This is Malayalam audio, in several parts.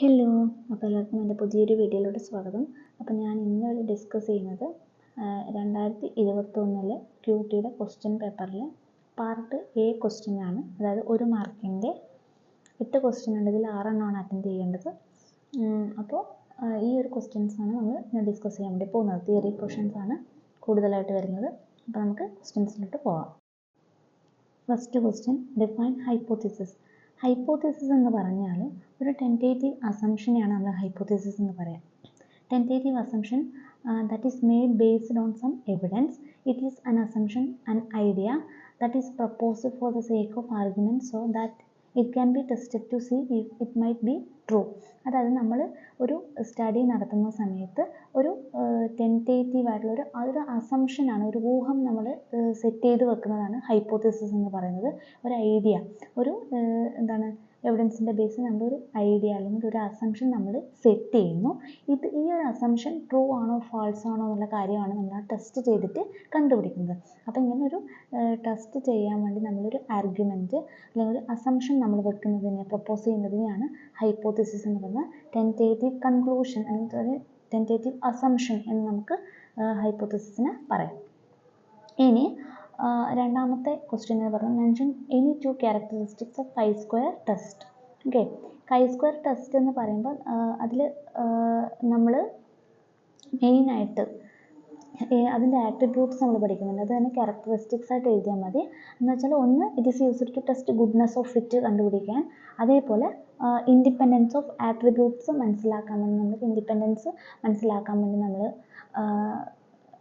ഹലോ, അപ്പോൾ എല്ലാവർക്കും എൻ്റെ പുതിയൊരു വീഡിയോയിലോട്ട് സ്വാഗതം. അപ്പോൾ ഞാൻ ഇന്നിവിടെ ഡിസ്കസ് ചെയ്യുന്നത് 2021 QT ക്വസ്റ്റ്യൻ പേപ്പറിൽ പാർട്ട് എ ക്വസ്റ്റ്യൻ ആണ്. അതായത് 1 മാർക്കിൻ്റെ 8 ക്വസ്റ്റ്യൻ ഉണ്ട്. ഇതിൽ 6 എണ്ണമാണ് അറ്റൻഡ് ചെയ്യേണ്ടത്. അപ്പോൾ ഈ ഒരു ക്വസ്റ്റ്യൻസാണ് നമ്മൾ ഡിസ്കസ് ചെയ്യാൻ വേണ്ടി പോകുന്നത്. തിയറി ക്വസ്റ്റ്യൻസ് ആണ് കൂടുതലായിട്ട് വരുന്നത്. അപ്പോൾ നമുക്ക് ക്വസ്റ്റ്യൻസിലോട്ട് പോകാം. First question, define hypothesis. Hypothesis എന്ന് പറഞ്ഞാൽ ഒരു ടെൻറ്റേറ്റീവ് അസംഷനെയാണ് നമ്മൾ ഹൈപ്പോത്തിസിസ് എന്ന് പറയാം. Tentative assumption that is made based on some evidence. It is an assumption, an idea that is proposed for the sake of argument so that it can be tested to see if it might be true. അതായത് നമ്മൾ ഒരു സ്റ്റഡി നടത്തുന്ന സമയത്ത് ഒരു ടെൻറ്റേറ്റീവ് ആയിട്ടുള്ള ഒരു അസംഷനാണ്, ഒരു ഊഹം നമ്മൾ സെറ്റ് ചെയ്ത് വെക്കുന്നതാണ് ഹൈപ്പോത്തിസിസ് എന്ന് പറയുന്നത്. ഒരു ഐഡിയ, ഒരു എവിഡൻസിൻ്റെ ബേസിൽ നമ്മളൊരു ഐഡിയ അല്ലെങ്കിൽ ഒരു അസംഷൻ നമ്മൾ സെറ്റ് ചെയ്യുന്നു. ഈ ഒരു അസംഷൻ ട്രൂ ആണോ ഫാൾസ് ആണോ എന്നുള്ള കാര്യമാണ് നമ്മൾ ആ ടെസ്റ്റ് ചെയ്തിട്ട് കണ്ടുപിടിക്കുന്നത്. അപ്പോൾ ഇങ്ങനെ ഒരു ടെസ്റ്റ് ചെയ്യാൻ വേണ്ടി നമ്മളൊരു ആർഗ്യുമെൻറ്റ് അല്ലെങ്കിൽ ഒരു അസംഷൻ നമ്മൾ വെക്കുന്നതിനെ പ്രപ്പോസ് ചെയ്യുന്നതിനെയാണ് ഹൈപ്പോത്തിസിസ് എന്ന് പറയുന്നത്. ടെൻറ്റേറ്റീവ് കൺക്ലൂഷൻ അല്ലെങ്കിൽ ടെൻറ്റേറ്റീവ് അസംഷൻ എന്ന് നമുക്ക് ഹൈപ്പോത്തിസിസിനെ പറയാം. ഇനി രണ്ടാമത്തെ ക്വസ്റ്റ്യൻ എന്ന് പറയുന്നത്, mention any 2 characteristics of chi-square test. Okay, chi-square test എന്ന് പറയുമ്പോൾ അതിൽ നമ്മൾ മെയിനായിട്ട് അതിൻ്റെ ആട്രിബ്യൂട്ട്സ് നമ്മൾ പഠിക്കുന്നുണ്ട്. അത് തന്നെ ക്യാരക്ടറിസ്റ്റിക്സ് ആയിട്ട് എഴുതിയാൽ മതി. എന്ന് വെച്ചാൽ ഒന്ന്, it is used to test goodness of fit കണ്ടുപിടിക്കാൻ. അതേപോലെ ഇൻഡിപെൻഡൻസ് ഓഫ് ആട്രിബ്യൂട്ട്സ് മനസ്സിലാക്കാൻ വേണ്ടി നമ്മൾ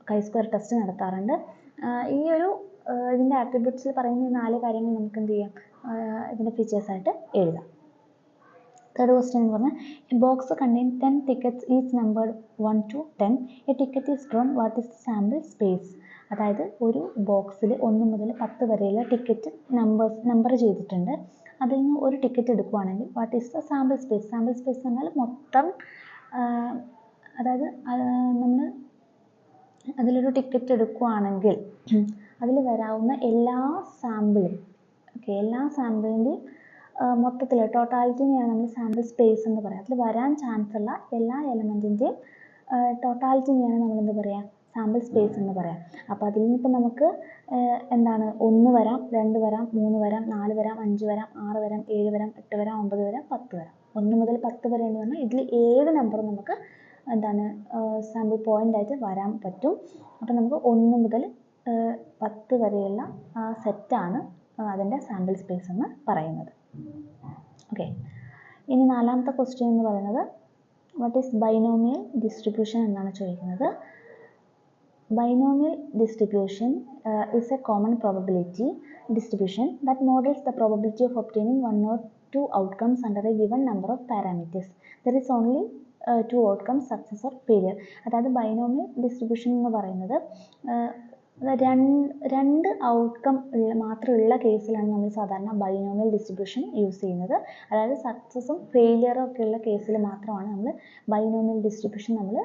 chi-square ടെസ്റ്റ് നടത്താറുണ്ട്. ഈ ഒരു ഇതിൻ്റെ ആട്രിബ്യൂട്ട്സിൽ പറയുന്ന ഈ 4 കാര്യങ്ങൾ നമുക്ക് എന്ത് ചെയ്യാം, ഇതിൻ്റെ ഫീച്ചേഴ്സായിട്ട് എഴുതാം. തേർഡ് ക്വസ്റ്റ്യൻ എന്ന് പറഞ്ഞാൽ, A box contain 10 tickets each number 1 to 10. A ticket is drawn, what is the sample space. അതായത് ഒരു ബോക്സിൽ 1 മുതൽ 10 വരെയുള്ള ടിക്കറ്റ് നമ്പർ ചെയ്തിട്ടുണ്ട്. അതിൽ നിന്ന് ഒരു ടിക്കറ്റ് എടുക്കുകയാണെങ്കിൽ what is the sample space. Sample space എന്ന് പറഞ്ഞാൽ മൊത്തം, അതായത് നമ്മൾ അതിലൊരു ടിക്കറ്റ് എടുക്കുകയാണെങ്കിൽ അതിൽ വരാവുന്ന എല്ലാ സാമ്പിളും, എല്ലാ സാമ്പിളിൻ്റെയും മൊത്തത്തിൽ ടോട്ടാലിറ്റിനെയാണ് നമ്മൾ സാമ്പിൾ സ്പേസ് എന്ന് പറയുക. അതിൽ വരാൻ ചാൻസ് ഉള്ള എല്ലാ എലമെൻറ്റിൻ്റെയും ടോട്ടാലിറ്റിനെയാണ് നമ്മൾ എന്ത് പറയുക, സാമ്പിൾ സ്പേസ് എന്ന് പറയാം. അപ്പോൾ അതിൽ നിന്നിപ്പോൾ നമുക്ക് 1 വരാം, 2 വരാം, 3 വരാം, 4 വരാം, 5 വരാം, 6 വരാം, 7 വരാം, 8 വരാം, 9 വരാം, 10 വരാം. 1 മുതൽ 10 വരെ എന്ന് പറഞ്ഞാൽ ഇതിൽ ഏത് നമ്പറും നമുക്ക് സാമ്പിൾ പോയിൻ്റായിട്ട് വരാൻ പറ്റും. അപ്പോൾ നമുക്ക് 1 മുതൽ 10 വരെയുള്ള ആ സെറ്റാണ് അതിൻ്റെ സാമ്പിൾ സ്പേസ് എന്ന് പറയുന്നത്. ഓക്കെ, ഇനി നാലാമത്തെ ക്വസ്റ്റ്യൻ എന്ന് പറയുന്നത്, വാട്ട് ഈസ് ബൈനോമിയൽ ഡിസ്ട്രിബ്യൂഷൻ എന്നാണ് ചോദിക്കുന്നത്. Binomial distribution is a common probability distribution that models the probability of obtaining 1 or 2 outcomes under a given number of parameters. There is only 2 outcomes, success or failure. അതായത് ബൈനോമിയൽ ഡിസ്ട്രിബ്യൂഷൻ എന്ന് പറയുന്നത് രണ്ട് ഔട്ട്കം മാത്രമുള്ള കേസിലാണ് നമ്മൾ സാധാരണ ബൈനോമിയൽ ഡിസ്ട്രിബ്യൂഷൻ യൂസ് ചെയ്യുന്നത്. അതായത് സക്സസും ഫെയിലിയറും ഒക്കെ ഉള്ള കേസിൽ മാത്രമാണ് നമ്മൾ ബൈനോമിയൽ ഡിസ്ട്രിബ്യൂഷൻ നമ്മൾ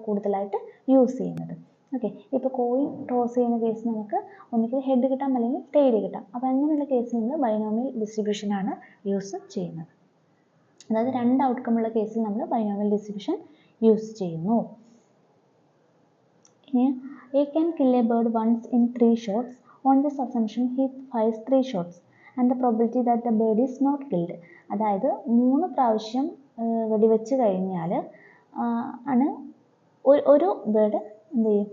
കൂടുതലായിട്ട് യൂസ് ചെയ്യുന്നത്. ഓക്കെ, ഇപ്പോൾ കോയിൻ ടോസ് ചെയ്യുന്ന കേസ് നമുക്ക് ഒന്നുകിൽ ഹെഡ് കിട്ടാം അല്ലെങ്കിൽ ടെയിൽ കിട്ടാം. അപ്പോൾ അങ്ങനെയുള്ള കേസിൽ നമ്മൾ ബൈനോമിയൽ ഡിസ്ട്രിബ്യൂഷനാണ് യൂസ് ചെയ്യുന്നത്. അതായത് 2 ഔട്ട്കം ഉള്ള കേസിൽ നമ്മൾ ബൈനോമിയൽ ഡിസ്ട്രിബ്യൂഷൻ യൂസ് ചെയ്യുന്നു. ഇനി, A can kill a bird once in 3 shots. On this assumption, he fires 3 shots and the probability that the bird is not killed. അതായത് 3 പ്രാവശ്യം വെടിവെച്ച് കഴിഞ്ഞാൽ ആണ് ഒരു ബേർഡ് എന്ത് ചെയ്യും,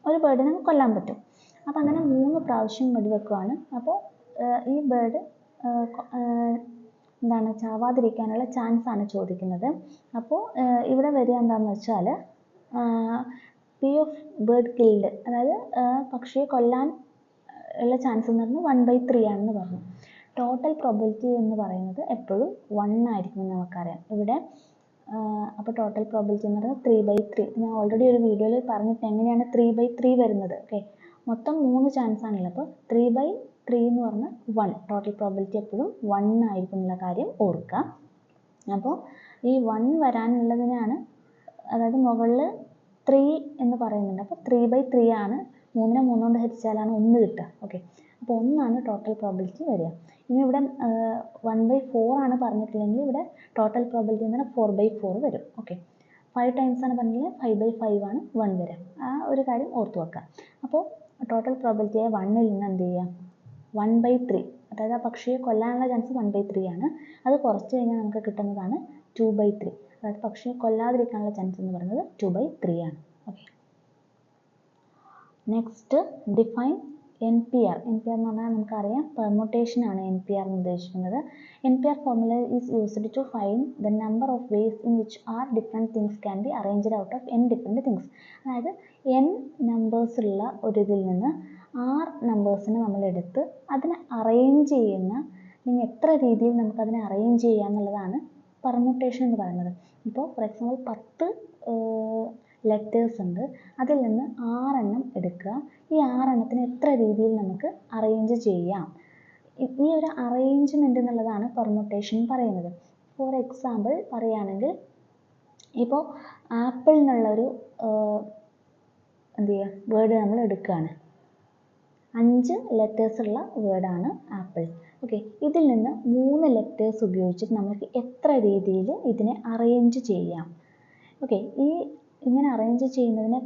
ഒരു ബേർഡിനെ കൊല്ലാൻ പറ്റും. അപ്പോൾ അങ്ങനെ 3 പ്രാവശ്യം വെടിവെക്കുകയാണ്. അപ്പോൾ ഈ ബേർഡ് ചാവാതിരിക്കാനുള്ള ചാൻസ് ആണ് ചോദിക്കുന്നത്. അപ്പോൾ ഇവിടെ വരിക എന്താണെന്ന് വെച്ചാൽ പി ഓഫ് ബേർഡ് കിൽഡ്, അതായത് പക്ഷിയെ കൊല്ലാൻ ഉള്ള ചാൻസ് എന്ന് പറഞ്ഞാൽ 1/3 ആണെന്ന് പറഞ്ഞു. ടോട്ടൽ പ്രോബിലിറ്റി എന്ന് പറയുന്നത് എപ്പോഴും 1 ആയിരിക്കും എന്ന് നമുക്കറിയാം ഇവിടെ. അപ്പോൾ ടോട്ടൽ പ്രോബിലിറ്റി എന്ന് പറയുന്നത് 3/3. ഞാൻ ഓൾറെഡി ഒരു വീഡിയോയിൽ പറഞ്ഞിട്ട് എങ്ങനെയാണ് 3/3 വരുന്നത്. ഓക്കെ, മൊത്തം 3 ചാൻസ് ആണല്ലോ. അപ്പോൾ 3/3 എന്ന് പറഞ്ഞാൽ 1. ടോട്ടൽ പ്രോബിലിറ്റി എപ്പോഴും 1 ആയിരിക്കും എന്നുള്ള കാര്യം ഓർക്കുക. അപ്പോൾ ഈ 1 വരാനുള്ളതിനാണ്, അതായത് മുകളിൽ 3 എന്ന് പറയുന്നുണ്ട്. അപ്പോൾ 3/3 ആണ്. 3നെ 3 കൊണ്ട് ഹരിച്ചാലാണ് 1 കിട്ടുക. ഓക്കെ, അപ്പോൾ 1 ആണ് ടോട്ടൽ പ്രോബിലിറ്റി വരിക. ഇനി ഇവിടെ 1/4 ആണ് പറഞ്ഞിട്ടില്ലെങ്കിൽ ഇവിടെ ടോട്ടൽ പ്രോബിലിറ്റി എന്ന് പറഞ്ഞാൽ 4/4 വരും. ഓക്കെ, 5 ടൈംസ് ആണ് പറഞ്ഞെങ്കിൽ 5/5 ആണ് 1 വരിക. ആ ഒരു കാര്യം ഓർത്ത് വെക്കുക. അപ്പോൾ ടോട്ടൽ പ്രോബിലിറ്റിയായ 1ൽ നിന്ന് എന്ത് ചെയ്യുക, 1/3, അതായത് ആ പക്ഷിയെ കൊല്ലാനുള്ള ചാൻസ് 1/3 ആണ്. അത് കുറച്ച് കഴിഞ്ഞാൽ നമുക്ക് കിട്ടുന്നതാണ് 2/3. അതായത് പക്ഷിയെ കൊല്ലാതിരിക്കാനുള്ള ചാൻസ് എന്ന് പറയുന്നത് 2/3 ആണ്. Okay, next define NPR. NPR എന്ന് പറഞ്ഞാൽ നമുക്കറിയാം പെർമുട്ടേഷൻ ആണ് NPR എന്ന് ഉദ്ദേശിക്കുന്നത്. NPR formula is used to find the number of ways in which are different things can be arranged out of n different things. അതായത് n നമ്പേഴ്സ് ഉള്ള ഒരു ഇതിൽ നിന്ന് r നമ്പേഴ്സിനെ നമ്മൾ എടുത്ത് അതിനെ അറേഞ്ച് ചെയ്യുന്ന, അല്ലെങ്കിൽ എത്ര രീതിയിൽ നമുക്കതിനെ അറേഞ്ച് ചെയ്യുക എന്നുള്ളതാണ് പെർമുട്ടേഷൻ എന്ന് പറയുന്നത്. ഇപ്പോൾ ഫോർ എക്സാമ്പിൾ 10 ലെറ്റേഴ്സ് ഉണ്ട്, അതിൽ നിന്ന് 6 എണ്ണം എടുക്കുക. ഈ 6 എണ്ണത്തിന് എത്ര രീതിയിൽ നമുക്ക് അറേഞ്ച് ചെയ്യാം, ഈ ഒരു അറേഞ്ച്മെൻ്റ് എന്നുള്ളതാണ് പെർമുട്ടേഷൻ പറയുന്നത്. ഫോർ എക്സാമ്പിൾ പറയുകയാണെങ്കിൽ ഇപ്പോൾ ആപ്പിൾ എന്നുള്ളൊരു എന്ത് ചെയ്യുക വേർഡ് നമ്മൾ എടുക്കുകയാണ്. 5 ലെറ്റേഴ്സ് ഉള്ള വേർഡാണ് ആപ്പിൾ. ഓക്കെ, ഇതിൽ നിന്ന് 3 ലെറ്റേഴ്സ് ഉപയോഗിച്ചിട്ട് നമുക്ക് എത്ര രീതിയിൽ ഇതിനെ അറേഞ്ച് ചെയ്യാം. ഓക്കെ, ഇങ്ങനെ അറേഞ്ച് ചെയ്യുന്നതിന്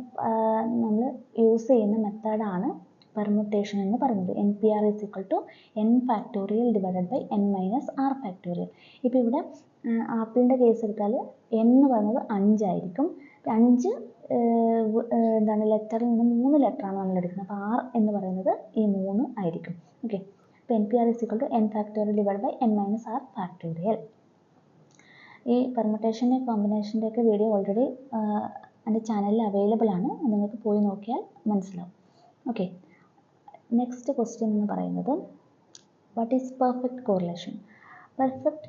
നമ്മൾ യൂസ് ചെയ്യുന്ന മെത്തേഡാണ് പെർമുട്ടേഷൻ എന്ന് പറയുന്നത്. NPR is equal to n factorial divided by n minus r factorial. ഇപ്പോൾ ഇവിടെ ആപ്പിളിൻ്റെ കേസ് എടുത്താൽ n എന്ന് പറയുന്നത് 5 ആയിരിക്കും. 5 എന്താണ് ലെറ്ററിൽ നിന്ന് 3 ലെറ്ററാണ് നമ്മൾ എടുക്കുന്നത്. അപ്പോൾ r എന്ന് പറയുന്നത് ഈ 3 ആയിരിക്കും. ഓക്കെ, അപ്പോൾ NPR is equal to n factorial divided by n minus r factorial. ഈ പെർമുട്ടേഷൻ്റെ കോമ്പിനേഷൻ്റെ ഒക്കെ വീഡിയോ ഓൾറെഡി എൻ്റെ ചാനലിൽ അവൈലബിൾ ആണ്, നിങ്ങൾക്ക് പോയി നോക്കിയാൽ മനസ്സിലാവും. ഓക്കെ, നെക്സ്റ്റ് ക്വസ്റ്റ്യൻ എന്ന് പറയുന്നത് what is perfect correlation. Perfect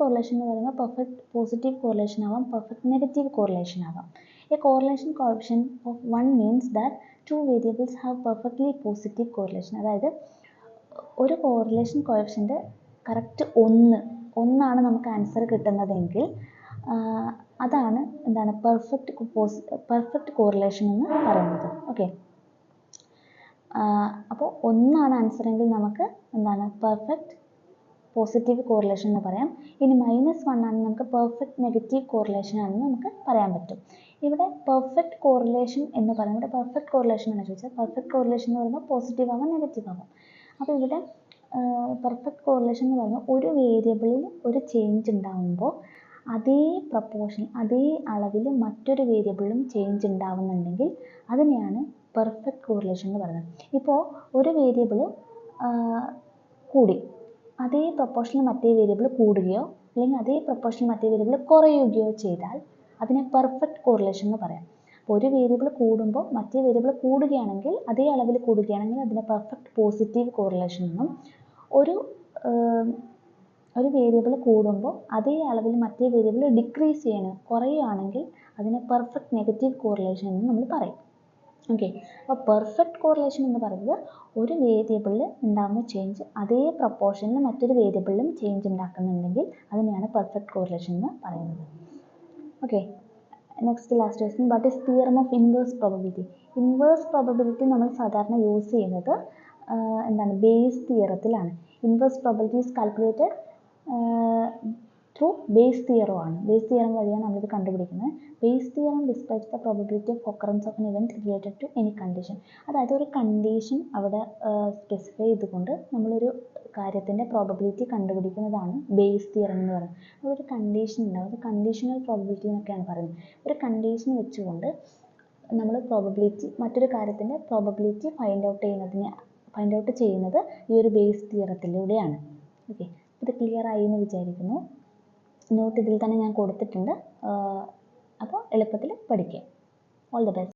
correlation എന്ന് പറയുമ്പോൾ പെർഫെക്റ്റ് പോസിറ്റീവ് കോറിലേഷൻ ആവാം, പെർഫെക്റ്റ് നെഗറ്റീവ് കോറിലേഷൻ ആവാം. A correlation coefficient of 1 means that 2 variables have perfectly positive correlation. അതായത് ഒരു കോറിലേഷൻ കോഎഫിഷ്യന്റ് കറക്റ്റ് 1 ആണ് നമുക്ക് ആൻസർ കിട്ടുന്നതെങ്കിൽ അതാണ് എന്താണ് പെർഫെക്റ്റ് കോറിലേഷൻ എന്ന് പറയുന്നത്. ഓക്കെ, അപ്പോൾ 1 ആണ് ആൻസർ എങ്കിൽ നമുക്ക് എന്താണ് പെർഫെക്റ്റ് പോസിറ്റീവ് കോറിലേഷൻ എന്ന് പറയാം. ഇനി -1 ആണ് നമുക്ക് പെർഫെക്റ്റ് നെഗറ്റീവ് കോറിലേഷൻ ആണെന്ന് നമുക്ക് പറയാൻ പറ്റും. ഇവിടെ പെർഫെക്റ്റ് കോറിലേഷൻ എന്ന് പറയുന്നത് പെർഫെക്റ്റ് കോറിലേഷൻ ആണ് ചോദിച്ചാൽ പെർഫെക്റ്റ് കോറിലേഷൻ എന്ന് പറയുമ്പോൾ പോസിറ്റീവ് ആവാം നെഗറ്റീവ് ആവാം. അപ്പോൾ ഇവിടെ പെർഫെക്റ്റ് കോറിലേഷൻ എന്ന് പറയുമ്പോൾ ഒരു വേരിയബിളിൽ ഒരു ചേഞ്ച് ഉണ്ടാകുമ്പോൾ അതേ പ്രപ്പോർഷൻ അതേ അളവിൽ മറ്റൊരു വേരിയബിളിലും ചേഞ്ച് ഉണ്ടാവുന്നുണ്ടെങ്കിൽ അതിനെയാണ് പെർഫെക്റ്റ് കോറിലേഷൻ എന്ന് പറയുന്നത്. ഇപ്പോൾ ഒരു വേരിയബിൾ കൂടി അതേ പ്രപ്പോർഷനിൽ മറ്റേ വേരിയബിൾ കൂടുകയോ അല്ലെങ്കിൽ അതേ പ്രപ്പോർഷനിൽ മറ്റേ വേരിയബിൾ കുറയുകയോ ചെയ്താൽ അതിനെ പെർഫെക്റ്റ് കോറിലേഷൻ എന്ന് പറയാം. അപ്പോൾ ഒരു വേരിയബിൾ കൂടുമ്പോൾ മറ്റേ വേരിയബിൾ കൂടുകയാണെങ്കിൽ അതേ അളവിൽ കൂടുകയാണെങ്കിൽ അതിനെ പെർഫെക്റ്റ് പോസിറ്റീവ് കോറിലേഷൻ എന്നും, ഒരു വേരിയബിൾ കൂടുമ്പോൾ അതേ അളവിൽ മറ്റേ വേരിയബിൾ ഡിക്രീസ് ചെയ്യണം കുറയുകയാണെങ്കിൽ അതിനെ പെർഫെക്റ്റ് നെഗറ്റീവ് കോറിലേഷൻ എന്ന് നമ്മൾ പറയും. ഓക്കെ, അപ്പോൾ പെർഫെക്റ്റ് കോറിലേഷൻ എന്ന് പറയുന്നത് ഒരു വേരിയബിളിൽ ഉണ്ടാകുന്ന ചേഞ്ച് അതേ പ്രപ്പോർഷനിൽ മറ്റൊരു വേരിയബിളിലും ചേഞ്ച് ഉണ്ടാക്കുന്നുണ്ടെങ്കിൽ അതിനെയാണ് പെർഫെക്റ്റ് കോറിലേഷൻ എന്ന് പറയുന്നത്. Okay, next last question what is theorem of inverse probability. Inverse probability നമ്മൾ സാധാരണ യൂസ് ചെയ്യുന്നത് എന്താണ് ബേസ് തിയറത്തിലാണ്. Inverse probability is calculated through Bayes theorem ആണ്. ബേസ് തിയറം വഴിയാണ് നമ്മളിത് കണ്ടുപിടിക്കുന്നത്. Bayes theorem describes the probability of occurrence of an event related to any condition. അതായത് ഒരു കണ്ടീഷൻ അവിടെ സ്പെസിഫൈ ചെയ്തുകൊണ്ട് നമ്മളൊരു കാര്യത്തിൻ്റെ പ്രോബബിലിറ്റി കണ്ടുപിടിക്കുന്നതാണ് ബേസ് തിയറം എന്ന് പറയുന്നത്. അതൊരു കണ്ടീഷൻ ഉണ്ടാവും, അത് കണ്ടീഷണൽ പ്രോബബിലിറ്റി എന്നൊക്കെയാണ് പറയുന്നത്. ഒരു കണ്ടീഷൻ വെച്ചുകൊണ്ട് നമ്മൾ മറ്റൊരു കാര്യത്തിൻ്റെ പ്രോബബിലിറ്റി ഫൈൻഡ് ഔട്ട് ചെയ്യുന്നത് ഈ ഒരു ബേസ് തിയറത്തിലൂടെയാണ്. ഓക്കെ, ഇത് ക്ലിയർ ആയി എന്ന് വിചാരിക്കുന്നു. നോട്ട് ഇതിൽ തന്നെ ഞാൻ കൊടുത്തിട്ടുണ്ട്. അപ്പോൾ എളുപ്പത്തിൽ പഠിക്കുക. All the best.